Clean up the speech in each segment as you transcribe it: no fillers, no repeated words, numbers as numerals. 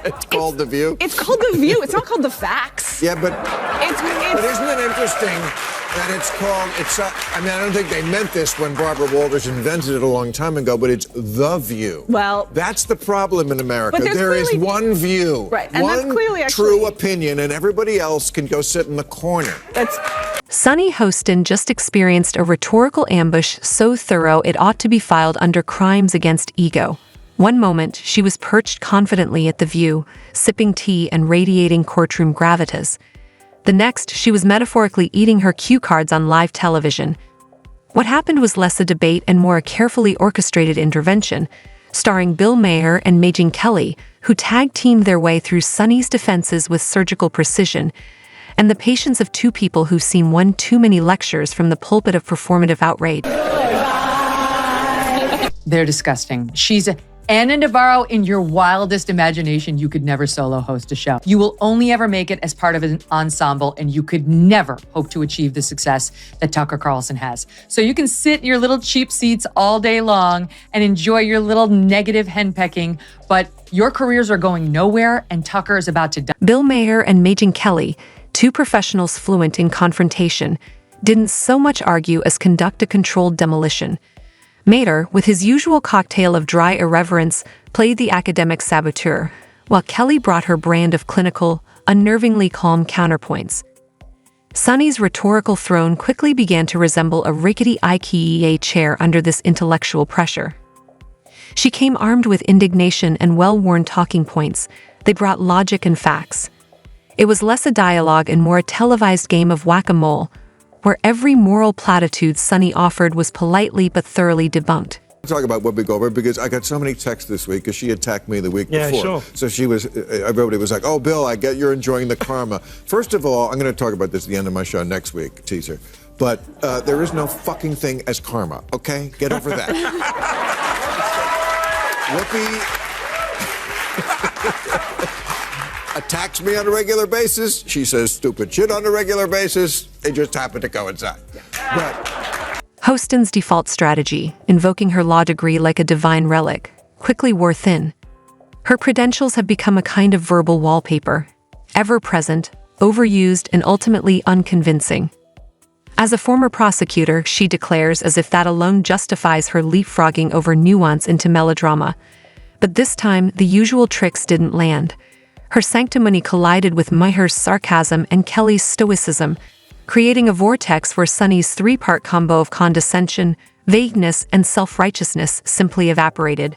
It's called The View? It's called The View. It's not called The Facts. Yeah, but It's isn't it interesting that it's called, I mean, I don't think they meant this when Barbara Walters invented it a long time ago, but it's The View. Well, that's the problem in America. But there is one view, right, and one that's clearly true opinion, and everybody else can go sit in the corner. Sunny Hostin just experienced a rhetorical ambush so thorough it ought to be filed under crimes against ego. One moment, she was perched confidently at The View, sipping tea and radiating courtroom gravitas. The next, she was metaphorically eating her cue cards on live television. What happened was less a debate and more a carefully orchestrated intervention, starring Bill Maher and Megyn Kelly, who tag-teamed their way through Sunny's defenses with surgical precision, and the patience of two people who've seen one too many lectures from the pulpit of performative outrage. They're disgusting. She's Anna Navarro, in your wildest imagination, you could never solo host a show. You will only ever make it as part of an ensemble, and you could never hope to achieve the success that Tucker Carlson has. So you can sit in your little cheap seats all day long and enjoy your little negative henpecking, but your careers are going nowhere, and Tucker is about to die. Bill Maher and Megyn Kelly, two professionals fluent in confrontation, didn't so much argue as conduct a controlled demolition. Maher, with his usual cocktail of dry irreverence, played the academic saboteur, while Kelly brought her brand of clinical, unnervingly calm counterpoints. Sunny's rhetorical throne quickly began to resemble a rickety IKEA chair under this intellectual pressure. She came armed with indignation and well-worn talking points. They brought logic and facts. It was less a dialogue and more a televised game of whack-a-mole, where every moral platitude Sunny offered was politely but thoroughly debunked. Talk about Whoopi Goldberg, because I got so many texts this week because she attacked me the week before. Sure. So she was, everybody was like, "Oh, Bill, I get you're enjoying the karma." First of all, I'm going to talk about this at the end of my show next week, teaser. But there is no fucking thing as karma, okay? Get over that. Whoopi attacks me on a regular basis. She says stupid shit on a regular basis. They just happen to coincide. But Hostin's default strategy, invoking her law degree like a divine relic, quickly wore thin. Her credentials have become a kind of verbal wallpaper, ever-present, overused, and ultimately unconvincing. As a former prosecutor, she declares as if that alone justifies her leapfrogging over nuance into melodrama. But this time, the usual tricks didn't land. Her sanctimony collided with Maher's sarcasm and Kelly's stoicism, creating a vortex where Sunny's three-part combo of condescension, vagueness, and self-righteousness simply evaporated.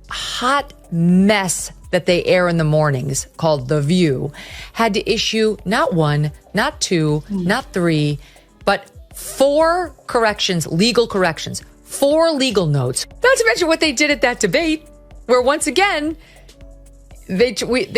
Hot mess that they air in the mornings, called The View, had to issue not one, not two, not three, but 4 corrections, legal corrections, 4 legal notes. Not to mention what they did at that debate, where once again, they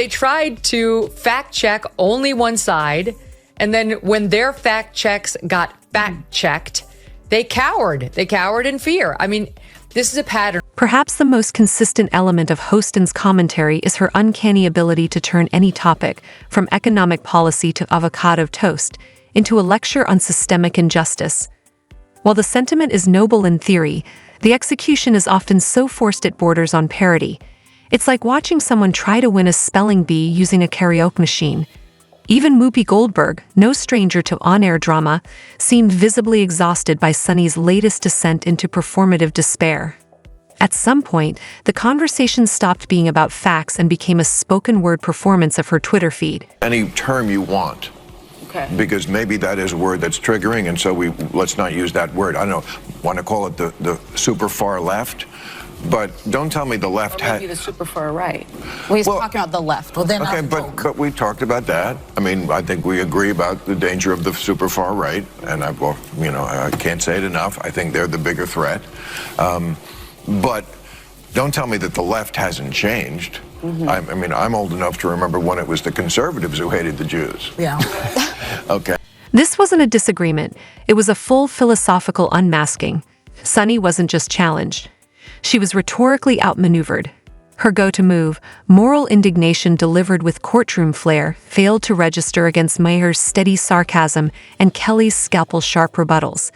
tried to fact check only one side, and then when their fact checks got fact checked, they cowered. They cowered in fear. I mean, this is a pattern. Perhaps the most consistent element of Hostin's commentary is her uncanny ability to turn any topic, from economic policy to avocado toast, into a lecture on systemic injustice. While the sentiment is noble in theory, the execution is often so forced it borders on parody. It's like watching someone try to win a spelling bee using a karaoke machine. Even Whoopi Goldberg, no stranger to on-air drama, seemed visibly exhausted by Sunny's latest descent into performative despair. At some point, the conversation stopped being about facts and became a spoken-word performance of her Twitter feed. any term you want. Okay. Because maybe that is a word that's triggering, and so let's not use that word. I don't know, want to call it the super far left, but don't tell me the left Maybe the super far right. Well, he's talking about the left. Well, then okay, but we talked about that. I mean, I think we agree about the danger of the super far right, and I can't say it enough. I think they're the bigger threat. But don't tell me that the left hasn't changed. I mean, I'm old enough to remember when it was the conservatives who hated the Jews. Yeah. Okay. This wasn't a disagreement. It was a full philosophical unmasking. Sunny wasn't just challenged. She was rhetorically outmaneuvered. Her go-to move, moral indignation delivered with courtroom flair, failed to register against Maher's steady sarcasm and Kelly's scalpel-sharp rebuttals.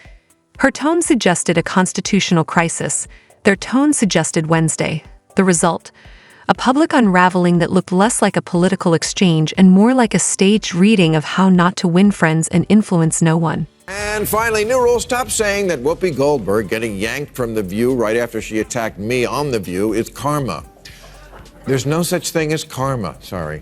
Her tone suggested a constitutional crisis. Their tone suggested Wednesday. The result? a public unraveling that looked less like a political exchange and more like a staged reading of how not to win friends and influence no one. And finally, new rule, stop saying that Whoopi Goldberg getting yanked from The View right after she attacked me on The View is karma. There's no such thing as karma, sorry.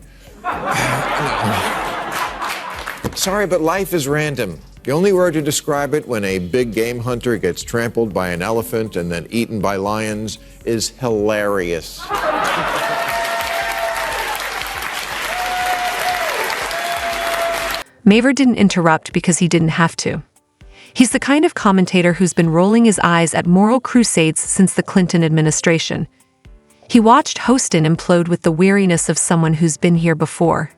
Sorry, but life is random. The only word to describe it when a big game hunter gets trampled by an elephant and then eaten by lions is hilarious. Maher didn't interrupt because he didn't have to. He's the kind of commentator who's been rolling his eyes at moral crusades since the Clinton administration. He watched Hostin implode with the weariness of someone who's been here before.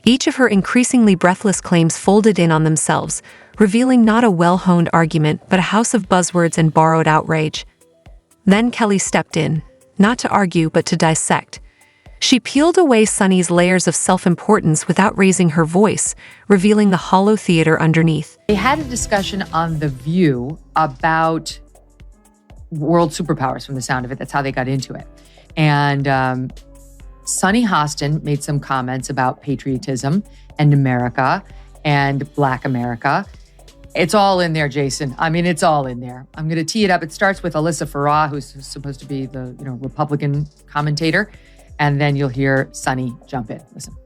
Each of her increasingly breathless claims folded in on themselves, revealing not a well-honed argument but a house of buzzwords and borrowed outrage. Then Kelly stepped in, not to argue but to dissect. She peeled away Sunny's layers of self-importance without raising her voice, revealing the hollow theater underneath. They had a discussion on The View about world superpowers from the sound of it. That's how they got into it. And Sunny Hostin made some comments about patriotism and America and Black America. It's all in there, Jason. I mean, it's all in there. I'm going to tee it up. It starts with Alyssa Farah, who's supposed to be the Republican commentator. And then you'll hear Sunny jump in. Listen.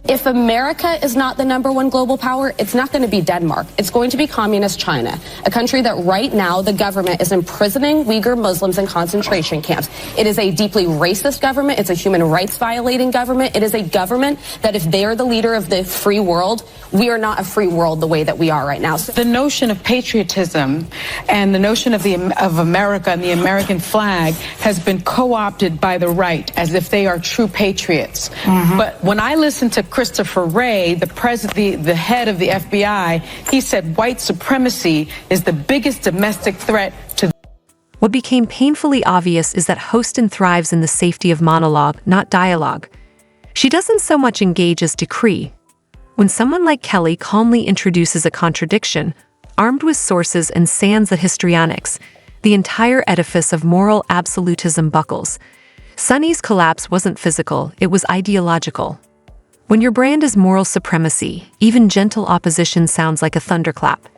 If America is not the #1 global power, it's not going to be Denmark. It's going to be communist China, a country that right now the government is imprisoning Uyghur Muslims in concentration camps. It is a deeply racist government. It's a human rights violating government. It is a government that if they are the leader of the free world, we are not a free world the way that we are right now. The notion of patriotism and the notion of America and the American flag has been co-opted by the right as if they are true patriots. But when I listen to Christopher Wray, the head of the FBI, he said white supremacy is the biggest domestic threat to. What became painfully obvious is that Hostin thrives in the safety of monologue, not dialogue. She doesn't so much engage as decree. When someone like Kelly calmly introduces a contradiction, armed with sources and sans the histrionics, the entire edifice of moral absolutism buckles. Sunny's collapse wasn't physical, it was ideological. When your brand is moral supremacy, even gentle opposition sounds like a thunderclap.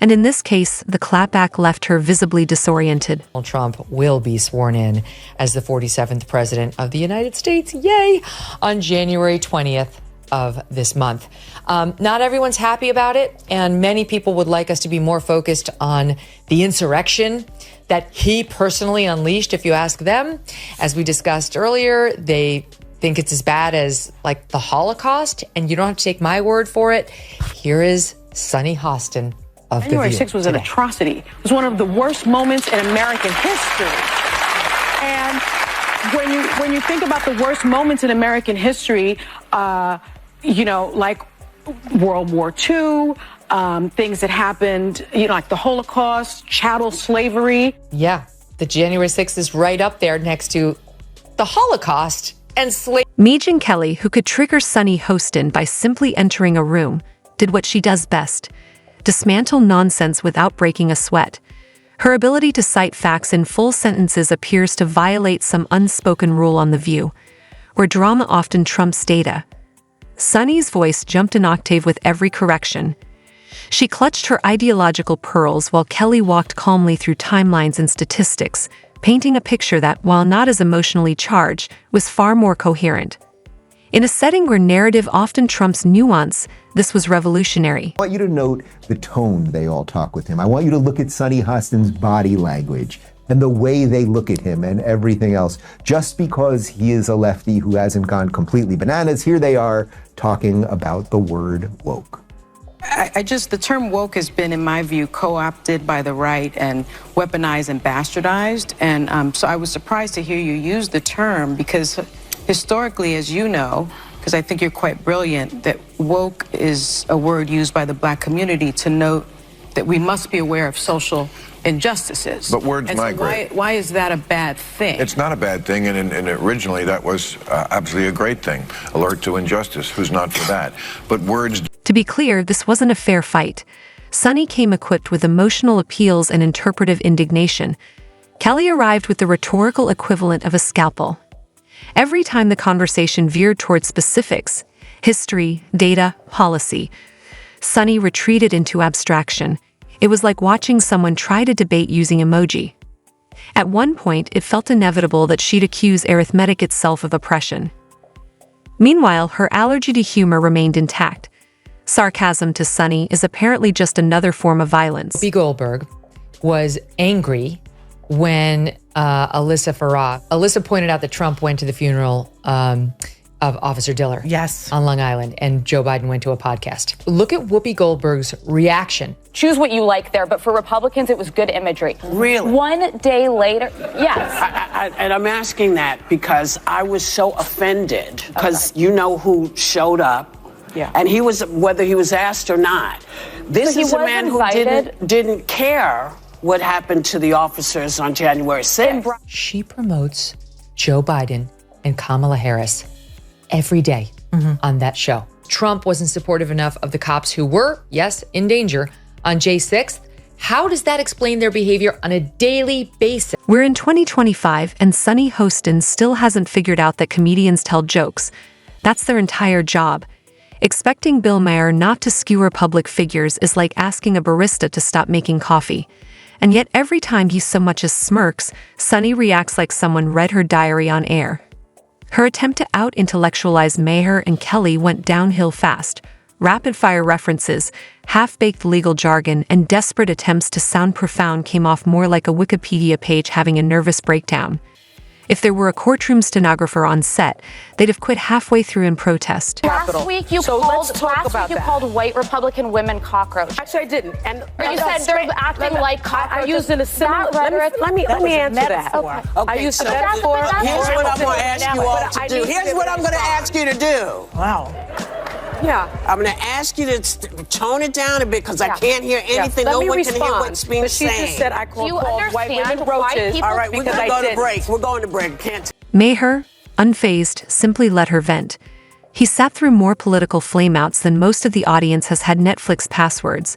And in this case, the clapback left her visibly disoriented. Donald Trump will be sworn in as the 47th president of the United States, yay, on January 20th of this month. Not everyone's happy about it, and many people would like us to be more focused on the insurrection that he personally unleashed. If you ask them, as we discussed earlier, they think it's as bad as like the Holocaust, and you don't have to take my word for it. Here is Sunny Hostin of The View. January 6th was an atrocity. It was one of the worst moments in American history. And when you think about the worst moments in American history, like World War II, things that happened, like the Holocaust, chattel slavery. Yeah, the January 6th is right up there next to the Holocaust and slavery. Megyn Kelly, who could trigger Sunny Hostin by simply entering a room, did what she does best: dismantle nonsense without breaking a sweat. Her ability to cite facts in full sentences appears to violate some unspoken rule on The View, where drama often trumps data. Sunny's voice jumped an octave with every correction. She clutched her ideological pearls while Kelly walked calmly through timelines and statistics, painting a picture that, while not as emotionally charged, was far more coherent. In a setting where narrative often trumps nuance, this was revolutionary. I want you to note the tone they all talk with him. I want you to look at Sunny Hostin's body language and the way they look at him and everything else. Just because he is a lefty who hasn't gone completely bananas, here they are talking about the word woke. The term woke has been, in my view, co-opted by the right and weaponized and bastardized. And so I was surprised to hear you use the term because historically, as you know, because I think you're quite brilliant, that woke is a word used by the Black community to note that we must be aware of social injustices. But words and so migrate. Why is that a bad thing? It's not a bad thing, and originally that was absolutely a great thing. Alert to injustice, who's not for that? But words... To be clear, this wasn't a fair fight. Sunny came equipped with emotional appeals and interpretive indignation. Kelly arrived with the rhetorical equivalent of a scalpel. Every time the conversation veered toward specifics, history, data, policy, Sunny retreated into abstraction. It was like watching someone try to debate using emoji. At one point, it felt inevitable that she'd accuse arithmetic itself of oppression. Meanwhile, her allergy to humor remained intact. Sarcasm to Sunny is apparently just another form of violence. Whoopi Goldberg was angry when Alyssa pointed out that Trump went to the funeral of Officer Diller. Yes. On Long Island, and Joe Biden went to a podcast. Look at Whoopi Goldberg's reaction. Choose what you like there, but for Republicans, it was good imagery. Really? One day later, yes. And I'm asking that because I was so offended because you know who showed up. Yeah. And he was, whether he was asked or not. This So he is a was man invited. who didn't care what happened to the officers on January 6th. She promotes Joe Biden and Kamala Harris every day on that show. Trump wasn't supportive enough of the cops who were, yes, in danger on J 6th. How does that explain their behavior on a daily basis? We're in 2025, and Sunny Hostin still hasn't figured out that comedians tell jokes. That's their entire job. Expecting Bill Maher not to skewer public figures is like asking a barista to stop making coffee. And yet every time he so much as smirks, Sunny reacts like someone read her diary on air. Her attempt to out-intellectualize Maher and Kelly went downhill fast. Rapid-fire references, half-baked legal jargon, and desperate attempts to sound profound came off more like a Wikipedia page having a nervous breakdown. If there were a courtroom stenographer on set, they'd have quit halfway through in protest. Last week you called white Republican women cockroach. Actually, I didn't. And You said they're acting like cockroaches. I used in a similar. Let me answer that. Okay. I used a But that's- metaphor. but that's- Here's what I'm going to ask you all to do. Here's what I'm going to ask you to do. Wow. Yeah. I'm going to ask you to tone it down a bit because I can't hear anything. No one can hear what's being said. She just said I called you white women understand why roaches. people All right, we're because going to I go to didn't. break. We're going to break. Can't. Maher, unfazed, simply let her vent. He sat through more political flameouts than most of the audience has had Netflix passwords.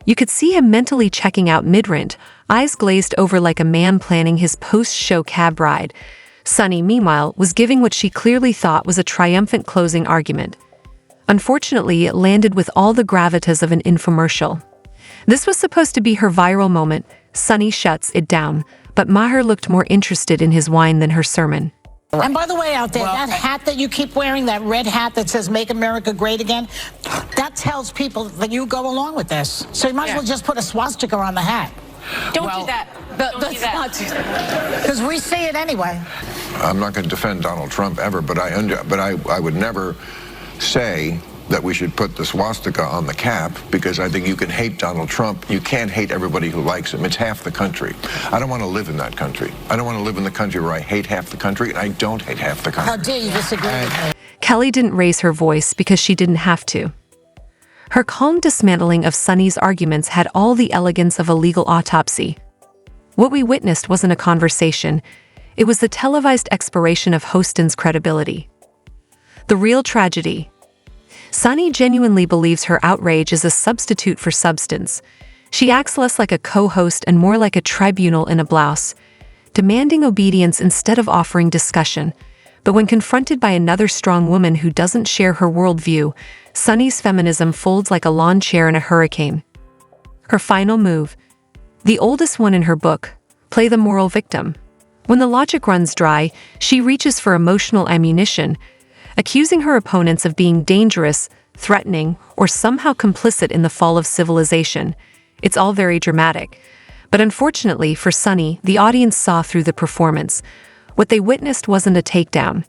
You could see him mentally checking out mid-rant, eyes glazed over like a man planning his post-show cab ride. Sunny, meanwhile, was giving what she clearly thought was a triumphant closing argument. Unfortunately, it landed with all the gravitas of an infomercial. This was supposed to be her viral moment. Sunny shuts it down, but Maher looked more interested in his wine than her sermon. And by the way, out there, that hat that you keep wearing, that red hat that says "Make America Great Again," that tells people that you go along with this. So you might as well just put a swastika on the hat. Don't do that. Don't do that. Because we see it anyway. I'm not going to defend Donald Trump ever, but I would never say that we should put the swastika on the cap because I think you can hate Donald Trump. You can't hate everybody who likes him. It's half the country. I don't want to live in that country. I don't want to live in the country where I hate half the country and I don't hate half the country. How dare you disagree with me? Kelly didn't raise her voice because she didn't have to. Her calm dismantling of Sunny's arguments had all the elegance of a legal autopsy. What we witnessed wasn't a conversation. It was the televised expiration of Hostin's credibility. The real tragedy. Sunny genuinely believes her outrage is a substitute for substance. She acts less like a co-host and more like a tribunal in a blouse, demanding obedience instead of offering discussion. But when confronted by another strong woman who doesn't share her worldview, Sunny's feminism folds like a lawn chair in a hurricane. Her final move, the oldest one in her book, play the moral victim. When the logic runs dry, she reaches for emotional ammunition, accusing her opponents of being dangerous, threatening, or somehow complicit in the fall of civilization. It's all very dramatic. But unfortunately for Sunny, the audience saw through the performance. What they witnessed wasn't a takedown.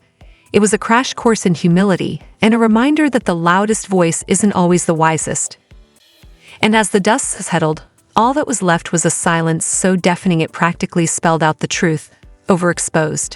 It was a crash course in humility and a reminder that the loudest voice isn't always the wisest. And as the dust settled, all that was left was a silence so deafening it practically spelled out the truth, overexposed.